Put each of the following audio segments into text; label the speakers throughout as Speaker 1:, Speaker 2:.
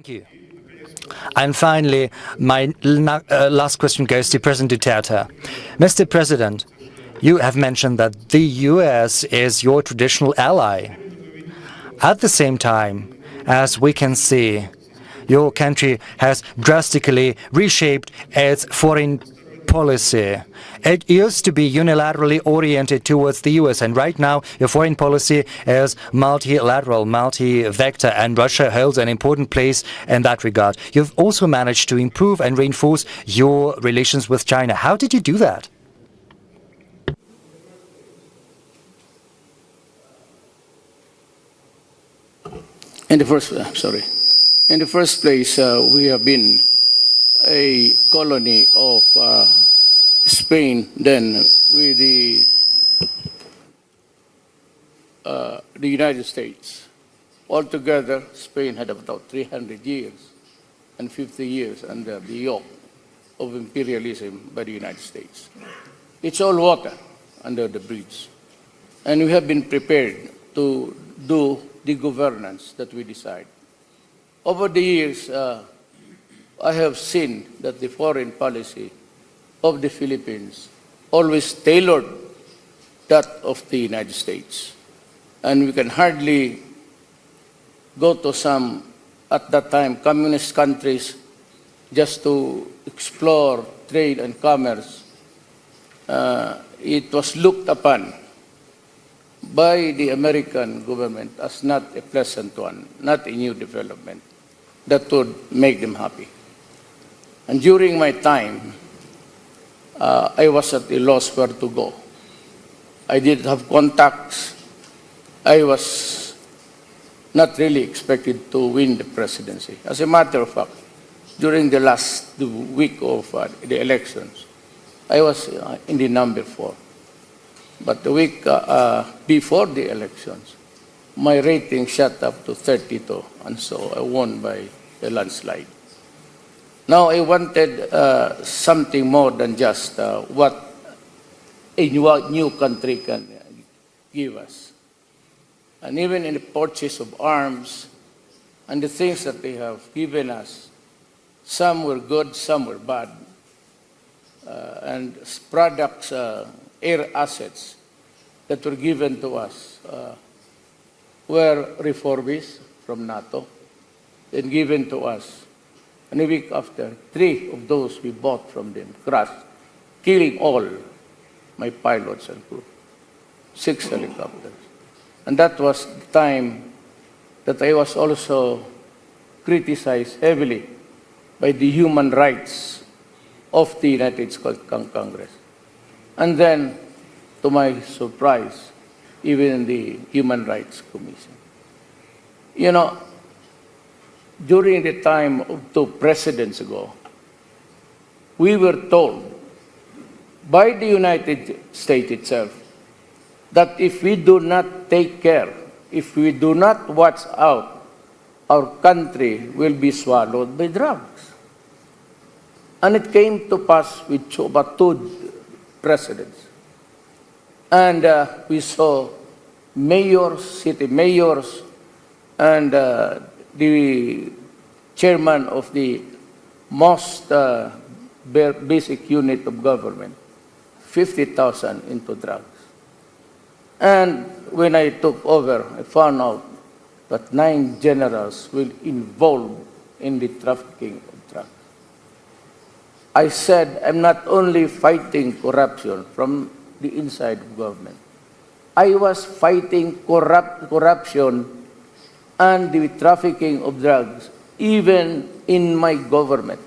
Speaker 1: Thank you. And finally, my last question goes to President Duterte. Mr. President, you have mentioned that the US is your traditional ally. At the same time, as we can see, your country has drastically reshaped its foreign policy. It used to be unilaterally oriented towards the US, and right now your foreign policy is multilateral, multi-vector, and Russia holds an important place in that regard. You've also managed to improve and reinforce your relations with China. How did you do that?
Speaker 2: In the first place, we have been a colony of Spain then with the United States. Altogether, Spain had about 300 years and 50 years under the yoke of imperialism by the United States. It's all water under the bridge. And we have been prepared to do the governance that we decide. Over the years, I have seen that the foreign policy of the Philippines always tailored that of the United States. And we can hardly go to some, at that time, communist countries just to explore trade and commerce. It was looked upon by the American government as not a pleasant one, not a new development that would make them happy. And during my time, I was at a loss where to go. I didn't have contacts. I was not really expected to win the presidency. As a matter of fact, during the last week of the elections, I was in the number 4. But the week before the elections, my rating shot up to 32, and so I won by a landslide. Now I wanted something more than just what a new country can give us. And even in the purchase of arms and the things that they have given us, some were good, some were bad. And products, air assets that were given to us were refurbished from NATO and given to us. And a week after, 3 of those we bought from them crashed, killing all my pilots and crew. 6 helicopters. And that was the time that I was also criticized heavily by the human rights of the United States Congress. And then, to my surprise, even in the Human Rights Commission. You know, during the time of 2 presidents ago, we were told by the United States itself that if we do not take care, if we do not watch out, our country will be swallowed by drugs. And it came to pass with about 2 presidents. And we saw mayors, city mayors, and the chairman of the most basic unit of government, 50,000 into drugs. And when I took over, I found out that 9 generals will involve in the trafficking of drugs. I said, I'm not only fighting corruption from the inside of government. I was fighting corruption and the trafficking of drugs even in my government.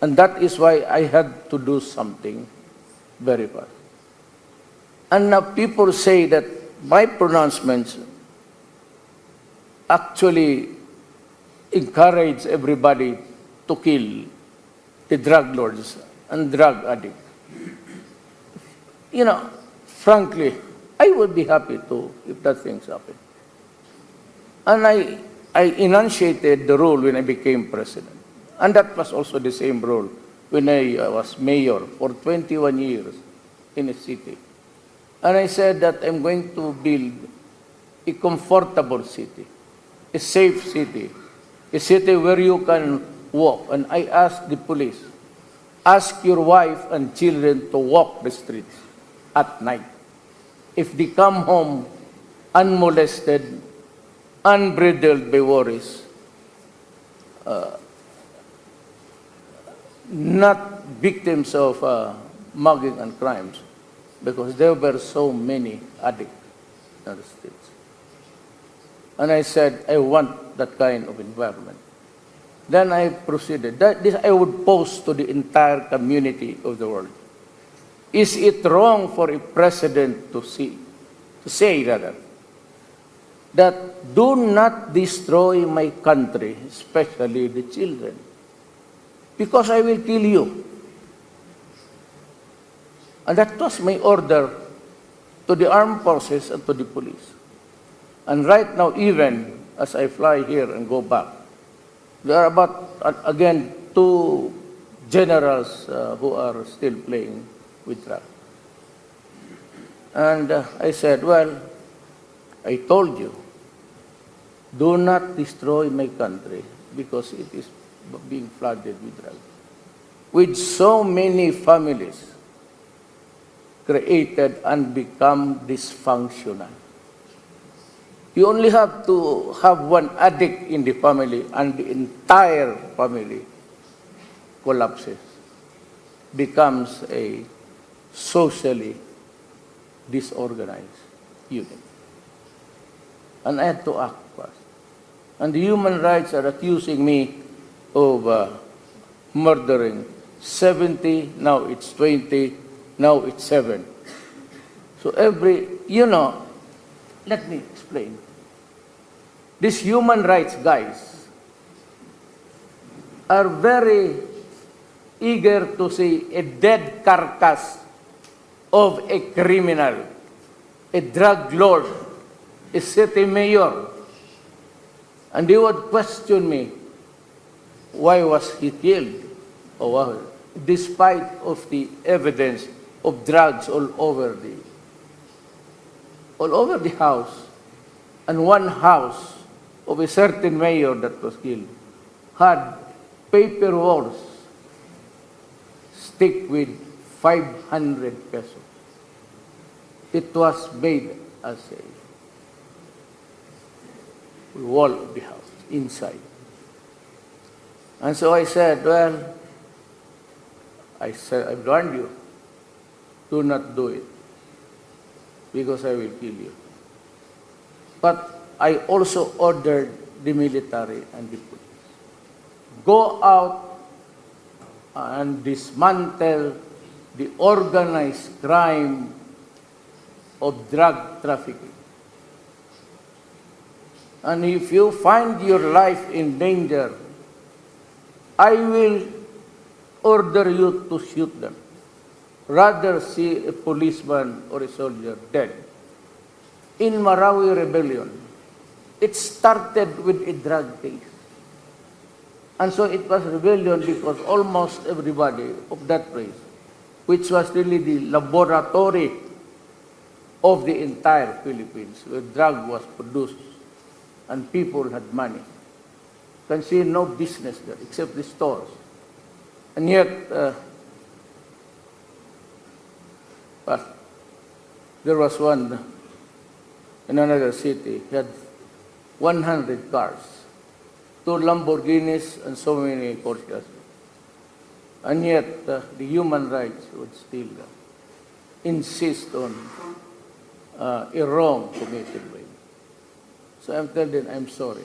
Speaker 2: And that is why I had to do something very fast. And now people say that my pronouncements actually encourage everybody to kill the drug lords and drug addicts. You know, frankly, I would be happy to if that things happen. And I enunciated the rule when I became president. And that was also the same rule when I was mayor for 21 years in a city. And I said that I'm going to build a comfortable city, a safe city, a city where you can walk. And I asked the police, ask your wife and children to walk the streets at night. If they come home unmolested, unbridled by worries, not victims of mugging and crimes, because there were so many addicts in the streets. And I said, I want that kind of environment. Then I proceeded. This I would post to the entire community of the world. Is it wrong for a president to say rather, that do not destroy my country, especially the children, because I will kill you? And that was my order to the armed forces and to the police. And right now, even as I fly here and go back, there are about, again, 2 generals who are still playing with drugs. And I said, well, I told you, do not destroy my country because it is being flooded with drugs. With so many families created and become dysfunctional. You only have to have one addict in the family and the entire family collapses, becomes a socially disorganized unit. And I had to act fast. And the human rights are accusing me of murdering 70, now it's 20, now it's 7. So let me explain. These human rights guys are very eager to see a dead carcass of a criminal, a drug lord, a city mayor. And they would question me, why was he killed? Despite of the evidence of drugs all over the house, and one house of a certain mayor that was killed had paper walls stick with 500 pesos. It was made as a wall of the house inside. And so I said, well, I've warned you, do not do it, because I will kill you. But I also ordered the military and the police, go out and dismantle the organized crime of drug trafficking. And if you find your life in danger, I will order you to shoot them. Rather see a policeman or a soldier dead. In Marawi Rebellion, it started with a drug case. And so it was rebellion because almost everybody of that place, which was really the laboratory of the entire Philippines, where drug was produced and people had money, can see no business there except the stores. And yet, there was one in another city, he had 100 cars, 2 Lamborghinis and so many Porsches. And yet, the human rights would still insist on a wrong committed by me. So I'm telling them, I'm sorry.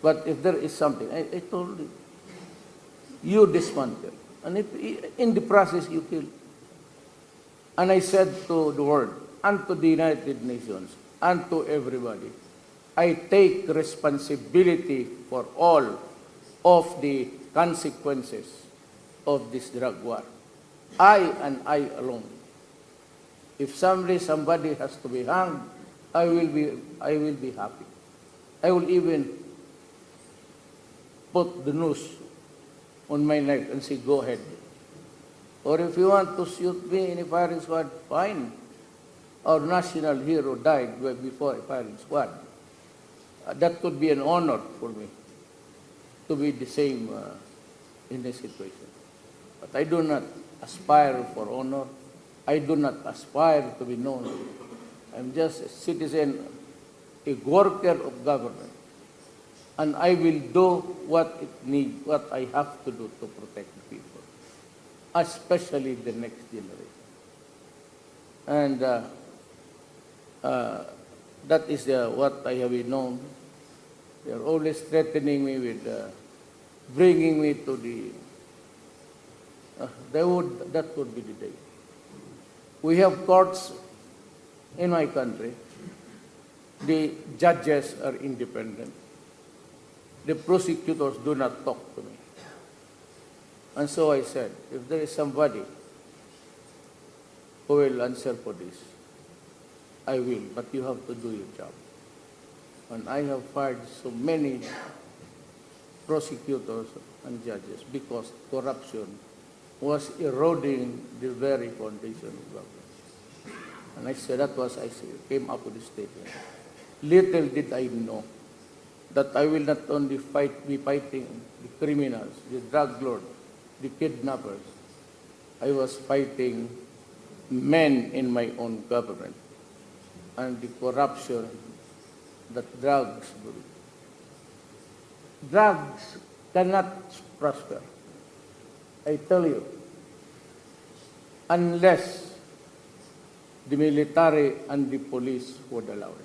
Speaker 2: But if there is something, I told you dismantle. And if in the process you kill. And I said to the world, and to the United Nations, and to everybody, I take responsibility for all of the consequences of this drug war. I and I alone. If somebody has to be hanged, I will be happy. I will even put the noose on my neck and say, go ahead. Or if you want to shoot me in a firing squad, fine. Our national hero died before a firing squad. That could be an honor for me. to be the same in this situation. But I do not aspire for honor. I do not aspire to be known. I'm just a citizen, a worker of government. And I will do what I have to do to protect the people, especially the next generation. And that is what I have been known. They are always threatening me with bringing me to that would be the day. We have courts in my country. The judges are independent. The prosecutors do not talk to me. And so I said, if there is somebody who will answer for this, I will, but you have to do your job. And I have fired so many prosecutors and judges because corruption was eroding the very foundation of government. And I said, I came up with this statement. Little did I know that I will not only be fighting the criminals, the drug lords, the kidnappers. I was fighting men in my own government and the corruption that drugs bring. Drugs cannot prosper, I tell you, unless the military and the police would allow it.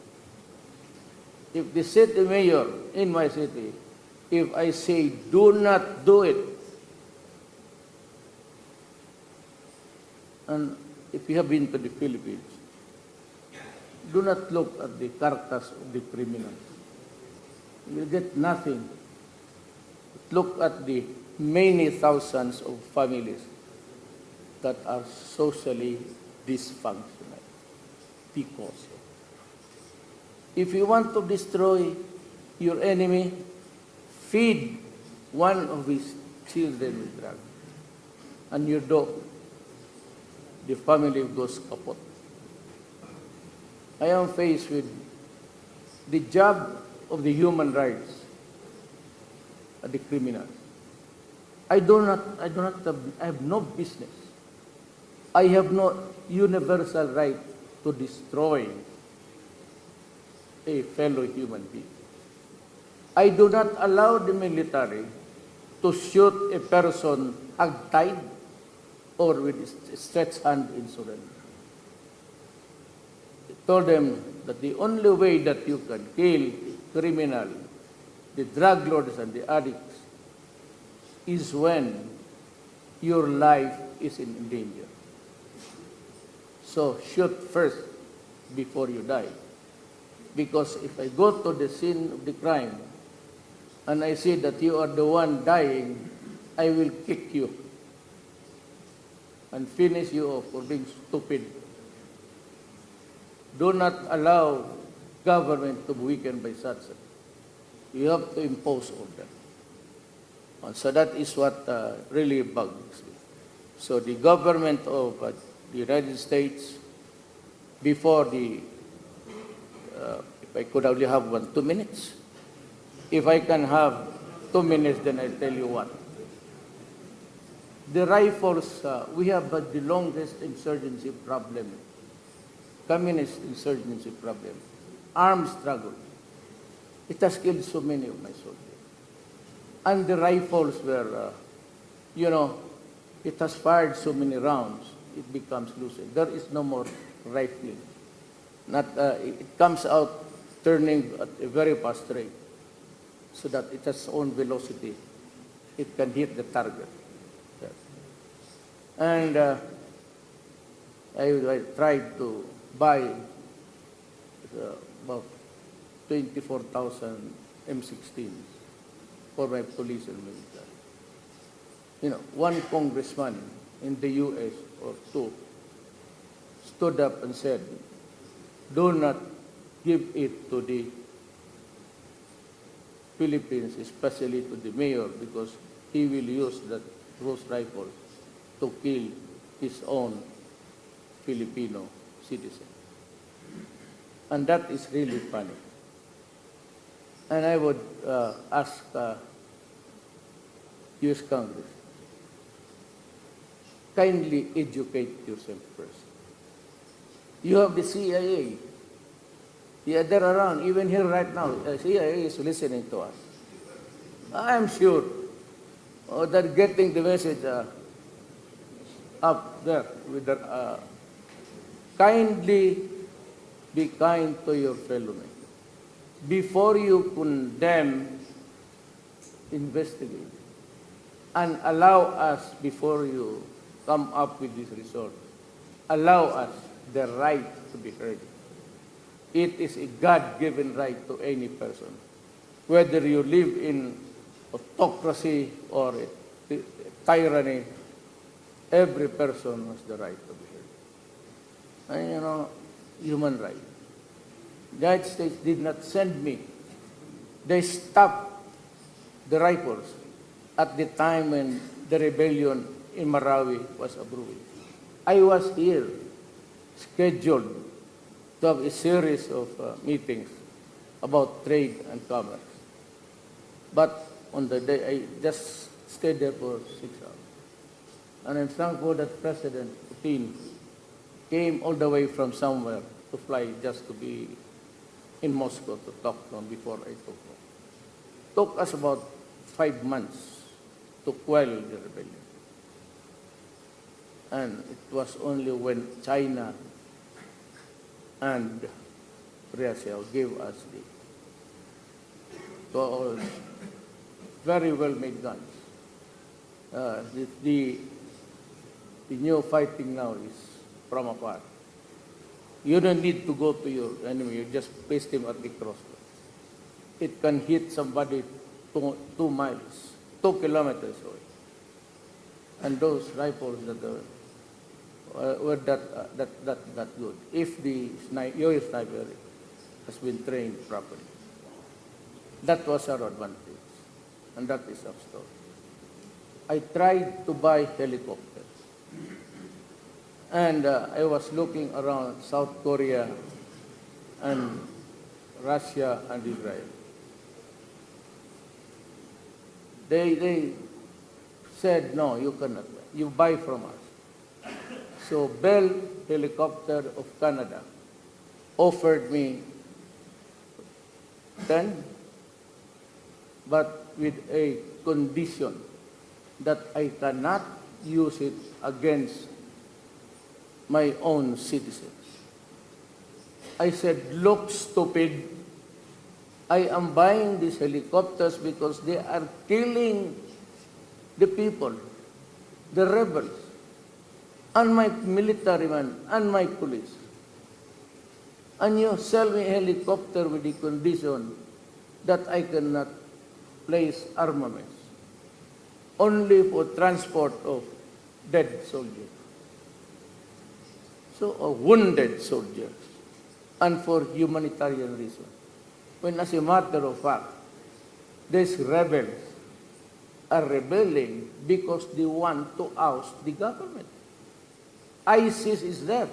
Speaker 2: If the city mayor in my city, if I say do not do it, and if you have been to the Philippines, do not look at the carcass of the criminals. You will get nothing. Look at the many thousands of families that are socially dysfunctional. Because if you want to destroy your enemy, feed one of his children with drugs, and your dog, the family goes kaput. I am faced with the job of the human rights of the criminals. I have no business. I have no universal right to destroy a fellow human being. I do not allow the military to shoot a person hog-tied or with a stretched hand in surrender. I told them that the only way that you can kill a criminal, the drug lords and the addicts, is when your life is in danger. So shoot first before you die. Because if I go to the scene of the crime and I see that you are the one dying, I will kick you and finish you off for being stupid. Do not allow government to be weakened by such. You have to impose order. And so that is what really bugs me. So the government of the United States, before the, if I could only have 2 minutes, if I can have 2 minutes, then I'll tell you what. The rifles, we have the longest insurgency problem, communist insurgency problem, armed struggle. It has killed so many of my soldiers. And the rifles were, it has fired so many rounds, it becomes loosened. There is no more rifling. It comes out turning at a very fast rate so that it has own velocity. It can hit the target. And I tried to buy about 24,000 M16s for my police and military. One congressman in the U.S. or two stood up and said, do not give it to the Philippines, especially to the mayor, because he will use those rifles to kill his own Filipino citizen. And that is really funny. And I would ask U.S. Congress, kindly educate yourself first. You have the CIA. Yeah, they're around. Even here right now, CIA is listening to us. I am sure they're getting the message up there. With kindly be kind to your fellow man. Before you condemn, investigate. And allow us, before you come up with this result, allow us the right to be heard. It is a God-given right to any person. Whether you live in autocracy or tyranny, every person has the right to be heard. And you know, human right. The United States did not send me. They stopped the rifles at the time when the rebellion in Marawi was brewing. I was here, scheduled to have a series of meetings about trade and commerce. But on the day, I just stayed there for 6 hours. And I'm thankful that President Putin came all the way from somewhere to fly just to be in Moscow to talk to him before I took off. Took us about 5 months to quell the rebellion. And it was only when China and Russia gave us the very well-made guns. The new fighting now is from afar. You don't need to go to your enemy, you just paste him at the crossroads. It can hit somebody 2 miles, 2 kilometers away. And those rifles that were that good, if your sniper has been trained properly. That was our advantage, and that is our story. I tried to buy helicopters. And I was looking around South Korea and Russia and Israel. They said, no, you cannot buy. You buy from us. So Bell Helicopter of Canada offered me 10, but with a condition that I cannot use it against my own citizens. I said, look, stupid. I am buying these helicopters because they are killing the people, the rebels, and my military men, and my police. And you sell me a helicopter with the condition that I cannot place armaments, only for transport of dead soldiers. So, wounded soldiers, and for humanitarian reasons. When as a matter of fact, these rebels are rebelling because they want to oust the government. ISIS is there.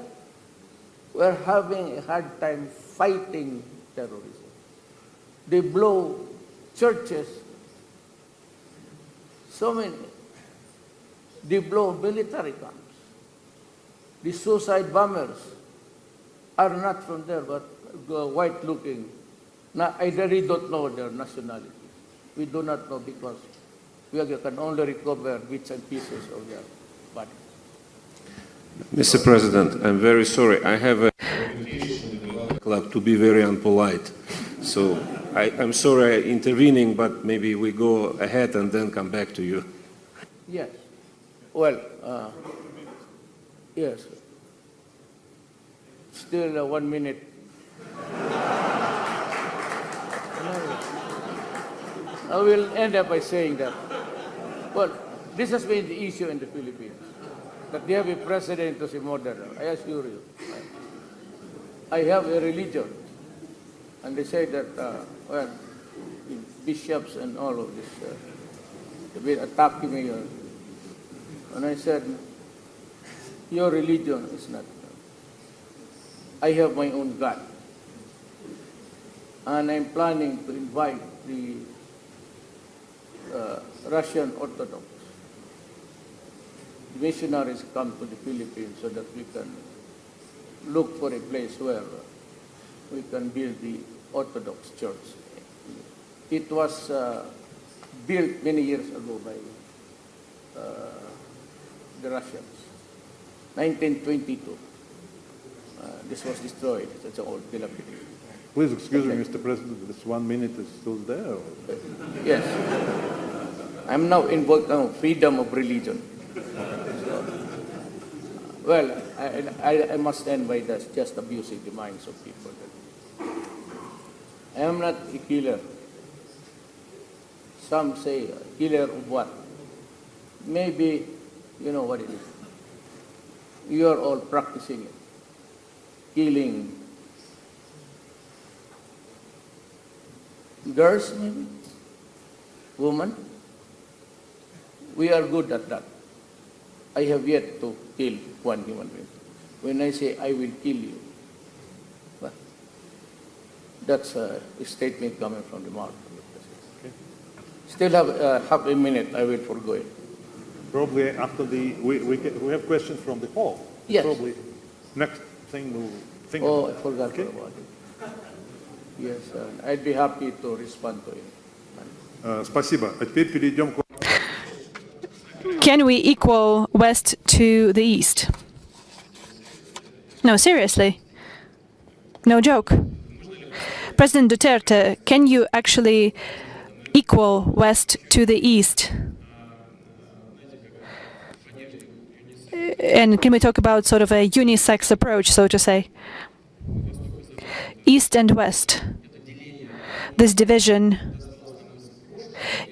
Speaker 2: We're having a hard time fighting terrorism. They blow churches, so many. They blow military camps. The suicide bombers are not from there, but white-looking. I really don't know their nationalities. We do not know because we can only recover bits and pieces of their body.
Speaker 3: Mr. President, I'm very sorry. I have a club to be very unpolite. So I'm sorry intervening, but maybe we go ahead and then come back to you.
Speaker 2: Yes. Well, yes. Still 1 minute. I will end up by saying that, well, this has been the issue in the Philippines, that they have a president who's a murderer. I assure you. I have a religion, and they say that, well, bishops and all of this, they've been attacking me. And I said, your religion is not. I have my own God. And I'm planning to invite the Russian Orthodox missionaries come to the Philippines so that we can look for a place where we can build the Orthodox Church. It was built many years ago by the Russians. 1922. This was destroyed. It's an old Philippine.
Speaker 4: Please excuse me, Mr. President, this 1 minute is still there.
Speaker 2: Yes. I'm now involved in freedom of religion. Well, I must end by this, just abusing the minds of people. I am not a killer. Some say, killer of what? Maybe, you know what it is. You are all practicing it. Killing girls, maybe? Women? We are good at that. I have yet to kill one human being. When I say I will kill you, well, that's a statement coming from the mouth.
Speaker 4: Okay.
Speaker 2: Still have half a minute, I will forgo it.
Speaker 4: Probably after we have questions from the hall.
Speaker 2: Yes.
Speaker 4: Probably next thing we'll think
Speaker 2: Oh, I
Speaker 4: about.
Speaker 2: forgot
Speaker 4: Okay.
Speaker 2: about it. Yes, I'd be happy to respond to it.
Speaker 4: Спасибо. А теперь перейдем к...
Speaker 5: Can we equal West to the East? No, seriously. No joke. President Duterte, can you actually equal West to the East? And can we talk about sort of a unisex approach, so to say? East and West. This division,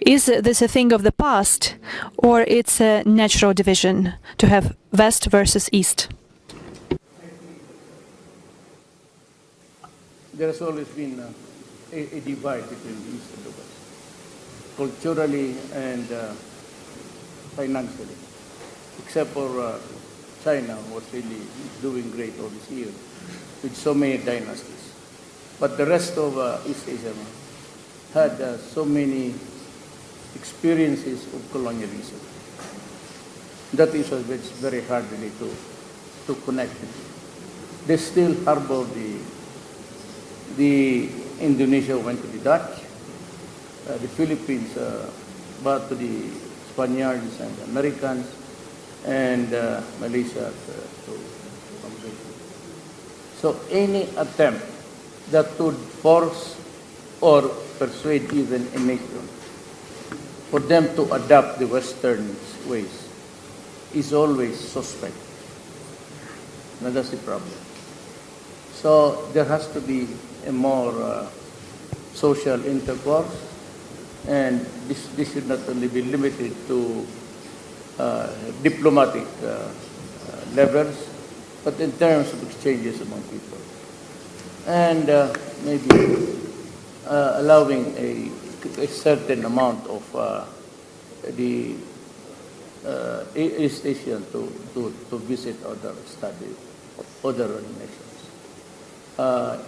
Speaker 5: is this a thing of the past, or it's a natural division to have West versus East?
Speaker 2: There has always been a divide between the East and the West, culturally and financially, except for China, was really doing great all these years with so many dynasties. But the rest of East Asia had so many experiences of colonialism. That is why it's very hard really to connect it. They still harbor the Indonesia went to the Dutch, the Philippines brought to the Spaniards and the Americans, and Malaysia to Malaysia. So any attempt that would force or persuade even a nation for them to adopt the Western ways is always suspect. Now that's the problem. So there has to be a more social intercourse, and this should not only be limited to diplomatic levels, but in terms of exchanges among people. And maybe allowing a certain amount of the East Asian to visit other studies, other nations.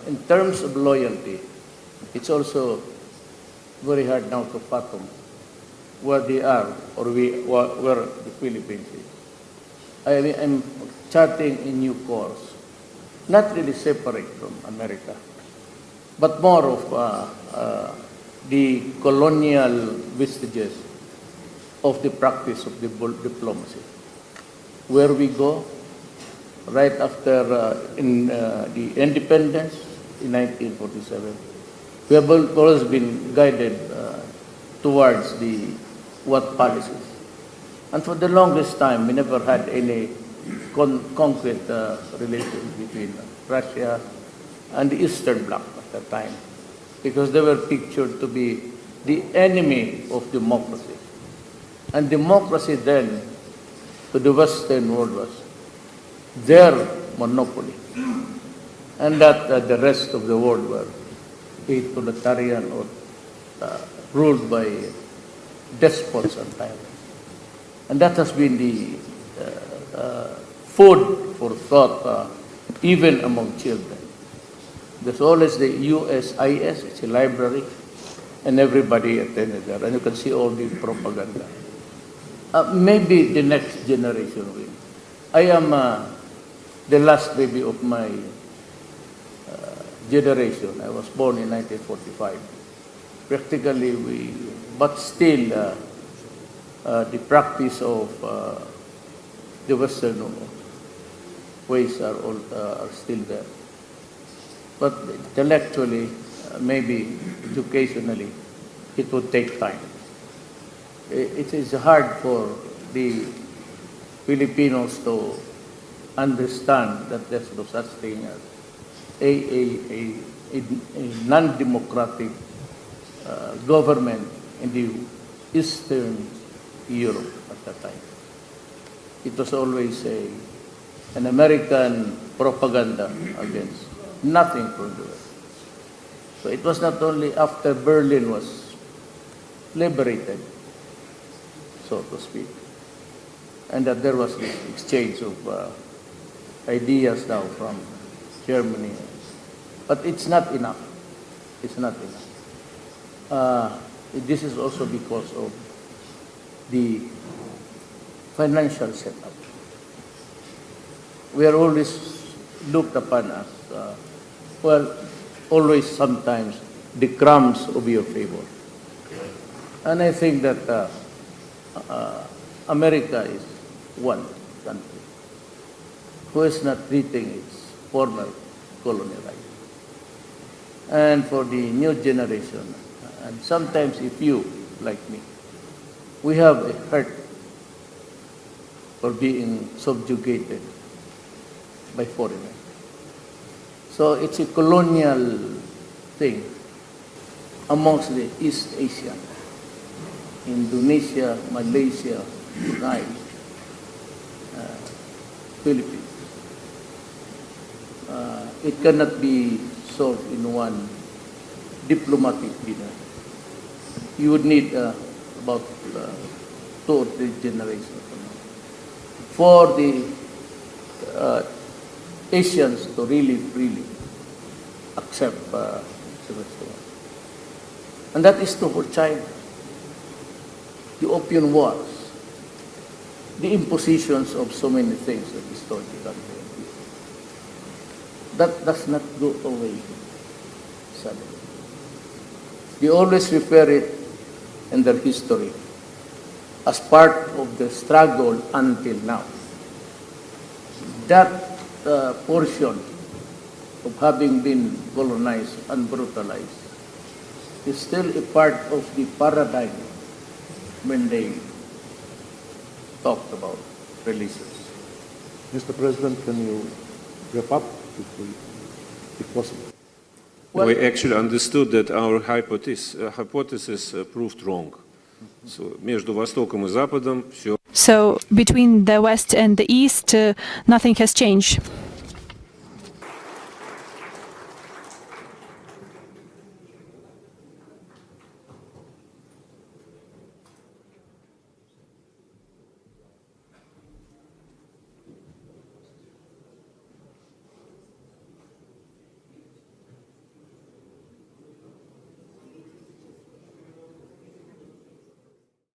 Speaker 2: In terms of loyalty, it's also very hard now to fathom where they are or where the Philippines is. I'm charting a new course, not really separate from America, but more of the colonial vestiges of the practice of diplomacy. Where we go, right after the independence in 1947, we have always been guided towards what policies. And for the longest time, we never had any concrete relations between Russia and the Eastern Bloc at that time, because they were pictured to be the enemy of democracy. And democracy then, to the Western world, was their monopoly. And that the rest of the world were totalitarian or ruled by despots and tyrants. And that has been the food for thought even among children. There's always the USIS, it's a library, and everybody attended there, and you can see all the propaganda. Maybe the next generation will. I am the last baby of my generation. I was born in 1945. Practically, but still, the practice of the Western ways are still there. But intellectually, maybe educationally, it would take time. It is hard for the Filipinos to understand that there's no such thing as a non-democratic government in the Eastern Europe at that time. It was always an American propaganda against nothing from the West. So it was not only after Berlin was liberated, so to speak, and that there was this exchange of ideas now from Germany. But it's not enough. It's not enough. This is also because of the financial setup. We are always looked upon as, always sometimes the crumbs of your favor. And I think that America is one country who is not treating its former colony right. And for the new generation, and sometimes if you, like me, we have a hurt for being subjugated by foreigners. So it's a colonial thing amongst the East Asia, Indonesia, Malaysia, Brunei, Philippines. It cannot be solved in one diplomatic dinner. You would need about 2 or 3 generations for the Asians to really accept the West. And that is true for China. The Opium Wars, the impositions of so many things that destroyed the country. That does not go away suddenly. They always refer it in their history as part of the struggle until now. That portion of having been colonized and brutalized is still a part of the paradigm when they talked about releases.
Speaker 4: Mr. President, can you wrap up if possible?
Speaker 3: We actually understood that our hypothesis proved wrong. So, между Востоком и Западом все.
Speaker 5: So between the West and the East, nothing has changed.